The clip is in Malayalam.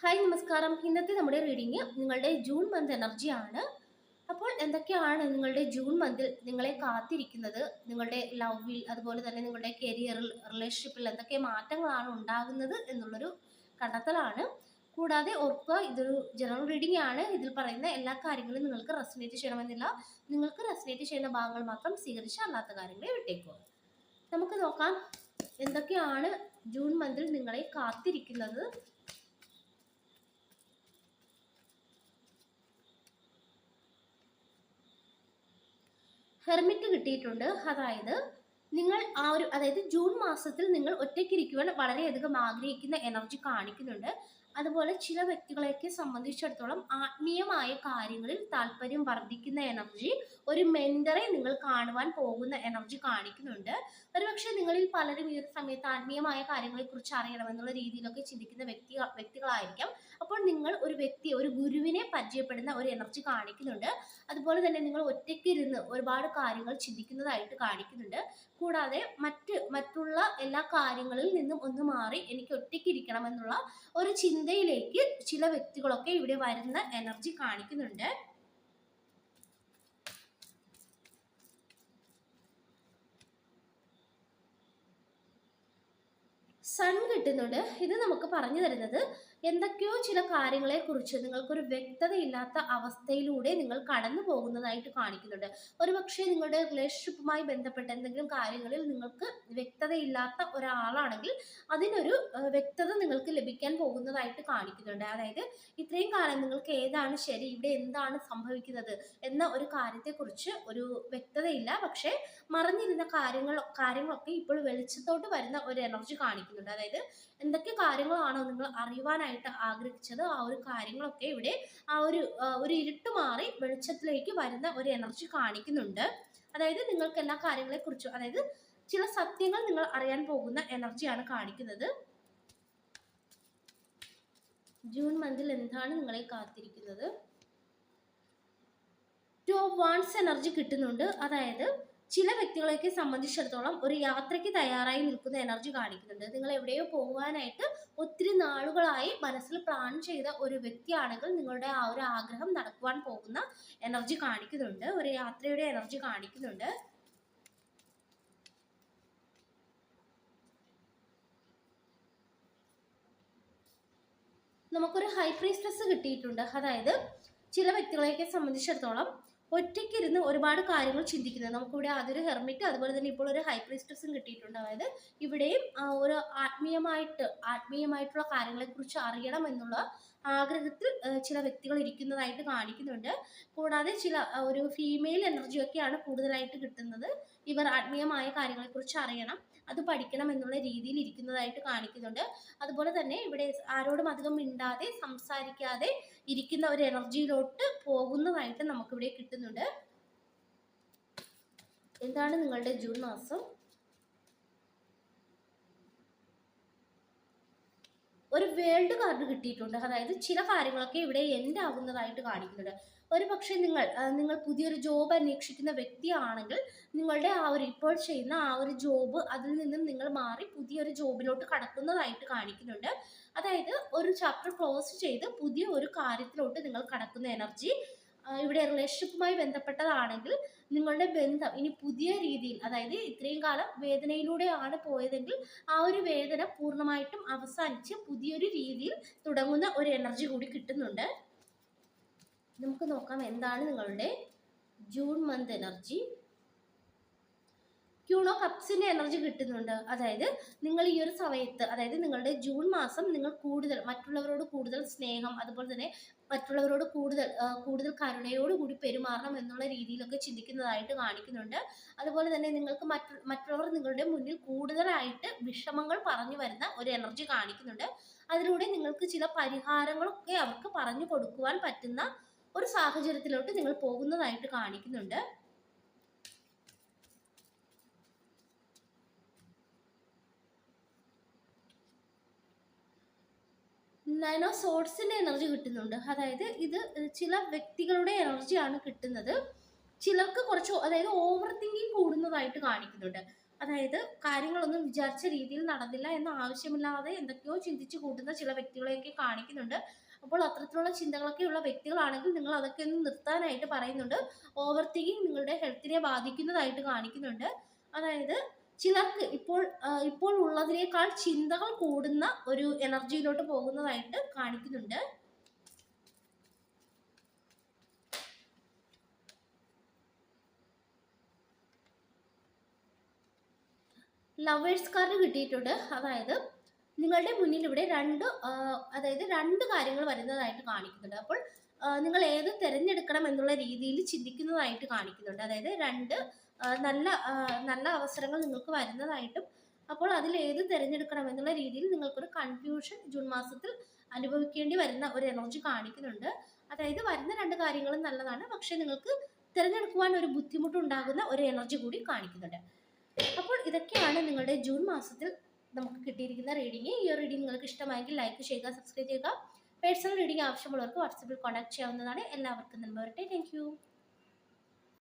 ഹായ് നമസ്കാരം. ഇന്നത്തെ നമ്മുടെ റീഡിങ് നിങ്ങളുടെ ജൂൺ മന്ത് എനർജിയാണ്. അപ്പോൾ എന്തൊക്കെയാണ് നിങ്ങളുടെ ജൂൺ മന്തിൽ നിങ്ങളെ കാത്തിരിക്കുന്നത്, നിങ്ങളുടെ ലവിൽ അതുപോലെ തന്നെ നിങ്ങളുടെ കരിയറിൽ റിലേഷൻഷിപ്പിൽ എന്തൊക്കെ മാറ്റങ്ങളാണ് ഉണ്ടാകുന്നത് എന്നുള്ളൊരു കണ്ടെത്തലാണ്. കൂടാതെ ഓർക്കുക, ഇതൊരു ജനറൽ റീഡിംഗ് ആണ്. ഇതിൽ പറയുന്ന എല്ലാ കാര്യങ്ങളും നിങ്ങൾക്ക് റെസനേറ്റ് ചെയ്യണമെന്നില്ല. നിങ്ങൾക്ക് റെസനേറ്റ് ചെയ്യുന്ന ഭാഗങ്ങൾ മാത്രം സ്വീകരിച്ച് അല്ലാത്ത കാര്യങ്ങളെ വിട്ടേക്കുക. നമുക്ക് നോക്കാം എന്തൊക്കെയാണ് ജൂൺ മന്തിൽ നിങ്ങളെ കാത്തിരിക്കുന്നത്. ഹെർമിറ്റ് കിട്ടിയിട്ടുണ്ട്. അതായത് നിങ്ങൾ അതായത് ജൂൺ മാസത്തിൽ നിങ്ങൾ ഒറ്റയ്ക്കിരിക്കുവാൻ വളരെയധികം ആഗ്രഹിക്കുന്ന എനർജി കാണിക്കുന്നുണ്ട്. അതുപോലെ ചില വ്യക്തികളെയൊക്കെ സംബന്ധിച്ചിടത്തോളം ആത്മീയമായ കാര്യങ്ങളിൽ താല്പര്യം വർദ്ധിക്കുന്ന എനർജി, ഒരു മെന്ററെ നിങ്ങൾ കാണുവാൻ പോകുന്ന എനർജി കാണിക്കുന്നുണ്ട്. ഒരുപക്ഷെ നിങ്ങളിൽ പലരും ഈ ഒരു സമയത്ത് ആത്മീയമായ കാര്യങ്ങളെക്കുറിച്ച് അറിയണമെന്നുള്ള രീതിയിലൊക്കെ ചിന്തിക്കുന്ന വ്യക്തികളായിരിക്കാം. അപ്പോൾ നിങ്ങൾ ഒരു ഗുരുവിനെ പരിചയപ്പെടുന്ന ഒരു എനർജി കാണിക്കുന്നുണ്ട്. അതുപോലെ തന്നെ നിങ്ങൾ ഒറ്റയ്ക്കിരുന്ന് ഒരുപാട് കാര്യങ്ങൾ ചിന്തിക്കുന്നതായിട്ട് കാണിക്കുന്നുണ്ട്. കൂടാതെ മറ്റുള്ള എല്ലാ കാര്യങ്ങളിൽ നിന്നും ഒന്ന് മാറി എനിക്ക് ഒറ്റയ്ക്കിരിക്കണം എന്നുള്ള ഒരു ചിന്തയിലേക്ക് ചില വ്യക്തികളൊക്കെ ഇവിടെ വരുന്ന എനർജി കാണിക്കുന്നുണ്ട്. സൺ കിട്ടുന്നുണ്ട്. ഇത് നമുക്ക് പറഞ്ഞു തരുന്നത് എന്തൊക്കെയോ ചില കാര്യങ്ങളെ കുറിച്ച് നിങ്ങൾക്കൊരു വ്യക്തതയില്ലാത്ത അവസ്ഥയിലൂടെ നിങ്ങൾ കടന്നു പോകുന്നതായിട്ട് കാണിക്കുന്നുണ്ട്. ഒരുപക്ഷെ നിങ്ങളുടെ റിലേഷൻഷിപ്പുമായി ബന്ധപ്പെട്ട എന്തെങ്കിലും കാര്യങ്ങളിൽ നിങ്ങൾക്ക് വ്യക്തതയില്ലാത്ത ഒരാളാണെങ്കിൽ അതിനൊരു വ്യക്തത നിങ്ങൾക്ക് ലഭിക്കാൻ പോകുന്നതായിട്ട് കാണിക്കുന്നുണ്ട്. അതായത് ഇത്രയും കാലം നിങ്ങൾക്ക് ഏതാണ് ശരി, ഇവിടെ എന്താണ് സംഭവിക്കുന്നത് എന്ന ഒരു കാര്യത്തെക്കുറിച്ച് ഒരു വ്യക്തതയില്ല. പക്ഷേ മറഞ്ഞിരുന്ന കാര്യങ്ങളൊക്കെ ഇപ്പോൾ വെളിച്ചത്തോട്ട് വരുന്ന ഒരു എനർജി കാണിക്കുന്നുണ്ട്. അതായത് എന്തൊക്കെ കാര്യങ്ങളാണോ നിങ്ങൾ അറിയുവാനായിട്ട് ആഗ്രഹിച്ചത്, ആ ഒരു കാര്യങ്ങളൊക്കെ ഇവിടെ ഒരു ഇരുട്ട് മാറി വെളിച്ചത്തിലേക്ക് വരുന്ന ഒരു എനർജി കാണിക്കുന്നുണ്ട്. അതായത് നിങ്ങൾക്ക് എല്ലാ കാര്യങ്ങളെക്കുറിച്ചും, അതായത് ചില സത്യങ്ങൾ നിങ്ങൾ അറിയാൻ പോകുന്ന എനർജിയാണ് കാണിക്കുന്നത്. ജൂൺ മന്തിൽ എന്താണ് നിങ്ങളെ കാത്തിരിക്കുന്നത്? ടു ഓഫ് വാൺസ് എനർജി കിട്ടുന്നുണ്ട്. അതായത് ചില വ്യക്തികളെയൊക്കെ സംബന്ധിച്ചിടത്തോളം ഒരു യാത്രയ്ക്ക് തയ്യാറായി നിൽക്കുന്ന എനർജി കാണിക്കുന്നുണ്ട്. നിങ്ങൾ എവിടെയോ പോകുവാനായിട്ട് ഒത്തിരി നാളുകളായി മനസ്സിൽ പ്ലാൻ ചെയ്ത ഒരു വ്യക്തിയാണെങ്കിൽ നിങ്ങളുടെ ആ ഒരു ആഗ്രഹം നടക്കുവാൻ പോകുന്ന എനർജി കാണിക്കുന്നുണ്ട്. ഒരു യാത്രയുടെ എനർജി കാണിക്കുന്നുണ്ട്. നമുക്കൊരു ഹൈ പ്രീസ്റ്റസ് കിട്ടിയിട്ടുണ്ട്. അതായത് ചില വ്യക്തികളെയൊക്കെ സംബന്ധിച്ചിടത്തോളം ഒറ്റയ്ക്കിരുന്ന് ഒരുപാട് കാര്യങ്ങൾ ചിന്തിക്കുന്നത്. നമുക്കിവിടെ അതൊരു ഹെർമിറ്റ്, അതുപോലെ തന്നെ ഇപ്പോൾ ഒരു ഹൈ പ്രീസ്റ്റസും കിട്ടിയിട്ടുണ്ട്. അതായത് ഇവിടെയും ഒരു ആത്മീയമായിട്ടുള്ള കാര്യങ്ങളെക്കുറിച്ച് അറിയണം എന്നുള്ള ആഗ്രഹത്തിൽ ചില വ്യക്തികൾ ഇരിക്കുന്നതായിട്ട് കാണിക്കുന്നുണ്ട്. കൂടാതെ ഒരു ഫീമെയിൽ എനർജിയൊക്കെയാണ് കൂടുതലായിട്ട് കിട്ടുന്നത്. ഇവർ ആത്മീയമായ കാര്യങ്ങളെക്കുറിച്ച് അറിയണം, അത് പഠിക്കണം എന്നുള്ള രീതിയിൽ ഇരിക്കുന്നതായിട്ട് കാണിക്കുന്നുണ്ട്. അതുപോലെ തന്നെ ഇവിടെ ആരോടും അധികം മിണ്ടാതെ സംസാരിക്കാതെ ഇരിക്കുന്ന ഒരു എനർജിയിലോട്ട് പോകുന്നതായിട്ട് നമുക്കിവിടെ കിട്ടുന്നുണ്ട്. എന്താണ് നിങ്ങളുടെ ജൂൺ മാസം? ഒരു വേൾഡ് കാർഡ് കിട്ടിയിട്ടുണ്ട്. അതായത് ചില കാര്യങ്ങളൊക്കെ ഇവിടെ എൻഡ് ആകുന്നതായിട്ട് കാണിക്കുന്നുണ്ട്. ഒരു പക്ഷേ നിങ്ങൾ പുതിയൊരു ജോബ് അന്വേഷിക്കുന്ന വ്യക്തിയാണെങ്കിൽ നിങ്ങളുടെ ഇപ്പോൾ ചെയ്യുന്ന ആ ഒരു ജോബ്, അതിൽ നിന്നും നിങ്ങൾ മാറി പുതിയൊരു ജോബിലോട്ട് കടക്കുന്നതായിട്ട് കാണിക്കുന്നുണ്ട്. അതായത് ഒരു ചാപ്റ്റർ ക്ലോസ് ചെയ്ത് പുതിയ ഒരു കാര്യത്തിലോട്ട് നിങ്ങൾ കടക്കുന്ന എനർജി. ഇവിടെ റിലേഷൻഷിപ്പുമായി ബന്ധപ്പെട്ടതാണെങ്കിൽ നിങ്ങളുടെ ബന്ധം ഇനി പുതിയ രീതിയിൽ, അതായത് ഇത്രയും കാലം വേദനയിലൂടെയാണ് പോയതെങ്കിൽ ആ ഒരു വേദന പൂർണ്ണമായിട്ടും അവസാനിച്ച് പുതിയൊരു രീതിയിൽ തുടങ്ങുന്ന ഒരു എനർജി കൂടി കിട്ടുന്നുണ്ട്. നമുക്ക് നോക്കാം എന്താണ് നിങ്ങളുടെ June month energy. Queen of കപ്സിന്റെ എനർജി കിട്ടുന്നുണ്ട്. അതായത് നിങ്ങൾ ഈ ഒരു സമയത്ത്, അതായത് നിങ്ങളുടെ ജൂൺ മാസം നിങ്ങൾ മറ്റുള്ളവരോട് കൂടുതൽ സ്നേഹം, അതുപോലെ തന്നെ മറ്റുള്ളവരോട് കൂടുതൽ കരുണയോടുകൂടി പെരുമാറണം എന്നുള്ള രീതിയിലൊക്കെ ചിന്തിക്കുന്നതായിട്ട് കാണിക്കുന്നുണ്ട്. അതുപോലെ തന്നെ നിങ്ങൾക്ക് മറ്റുള്ളവർ നിങ്ങളുടെ മുന്നിൽ കൂടുതലായിട്ട് വിഷമങ്ങൾ പറഞ്ഞു വരുന്ന ഒരു എനർജി കാണിക്കുന്നുണ്ട്. അതിലൂടെ നിങ്ങൾക്ക് ചില പരിഹാരങ്ങളൊക്കെ അവർക്ക് പറഞ്ഞു കൊടുക്കുവാൻ പറ്റുന്ന ഒരു സാഹചര്യത്തിലോട്ട് നിങ്ങൾ പോകുന്നതായിട്ട് കാണിക്കുന്നുണ്ട്. നയൻ ഓഫ് സോർഡ്സിന്റെ എനർജി കിട്ടുന്നുണ്ട്. അതായത് ഇത് ചില വ്യക്തികളുടെ എനർജിയാണ് കിട്ടുന്നത്. ചിലർക്ക് കുറച്ച്, അതായത് ഓവർ തിങ്കിങ് കൂടുന്നതായിട്ട് കാണിക്കുന്നുണ്ട്. അതായത് കാര്യങ്ങളൊന്നും വിചാരിച്ച രീതിയിൽ നടന്നില്ല എന്ന് ആവശ്യമില്ലാതെ എന്തൊക്കെയോ ചിന്തിച്ചു കൂട്ടുന്ന ചില വ്യക്തികളെയൊക്കെ കാണിക്കുന്നുണ്ട്. അപ്പോൾ അത്തരത്തിലുള്ള ചിന്തകളൊക്കെയുള്ള വ്യക്തികളാണെങ്കിൽ നിങ്ങൾ അതൊക്കെ ഒന്ന് നിർത്താനായിട്ട് പറയുന്നുണ്ട്. ഓവർ തിങ്കിങ് നിങ്ങളുടെ ഹെൽത്തിനെ ബാധിക്കുന്നതായിട്ട് കാണിക്കുന്നുണ്ട്. അതായത് ചിലർക്ക് ഇപ്പോൾ ഉള്ളതിനേക്കാൾ ചിന്തകൾ കൂടുന്ന ഒരു എനർജിയിലോട്ട് പോകുന്നതായിട്ട് കാണിക്കുന്നുണ്ട്. ലവേഴ്സ് കാർഡ് കിട്ടിയിട്ടുണ്ട്. അതായത് നിങ്ങളുടെ മുന്നിൽ ഇവിടെ രണ്ട് കാര്യങ്ങൾ വരുന്നതായിട്ട് കാണിക്കുന്നുണ്ട്. അപ്പോൾ നിങ്ങൾ ഏത് തിരഞ്ഞെടുക്കണം എന്നുള്ള രീതിയിൽ ചിന്തിക്കുന്നതായിട്ട് കാണിക്കുന്നുണ്ട്. അതായത് നല്ല അവസരങ്ങൾ നിങ്ങൾക്ക് വരുന്നതായിട്ടും, അപ്പോൾ അതിൽ ഏത് തിരഞ്ഞെടുക്കണം എന്നുള്ള രീതിയിൽ നിങ്ങൾക്കൊരു കൺഫ്യൂഷൻ ജൂൺ മാസത്തിൽ അനുഭവിക്കേണ്ടി വരുന്ന ഒരു എനർജി കാണിക്കുന്നുണ്ട്. അതായത് വരുന്ന രണ്ട് കാര്യങ്ങളും നല്ലതാണ്, പക്ഷെ നിങ്ങൾക്ക് തിരഞ്ഞെടുക്കുവാൻ ഒരു ബുദ്ധിമുട്ടുണ്ടാകുന്ന ഒരു എനർജി കൂടി കാണിക്കുന്നുണ്ട്. അപ്പോൾ ഇതൊക്കെയാണ് നിങ്ങളുടെ ജൂൺ മാസത്തിൽ നമുക്ക് കിട്ടിയിരിക്കുന്ന റീഡിംഗ്. ഈ ഒരു റീഡിംഗ് നിങ്ങൾക്ക് ഇഷ്ടമായെങ്കിൽ ലൈക്ക് ചെയ്യുക, സബ്സ്ക്രൈബ് ചെയ്യുക. പേഴ്സണൽ റീഡിംഗ് ആവശ്യമുള്ളവർക്ക് വാട്സപ്പിൽ കോൺടാക്ട് ചെയ്യാവുന്നതാണ്. എല്ലാവർക്കും നന്മ വരട്ടെ. Thank you.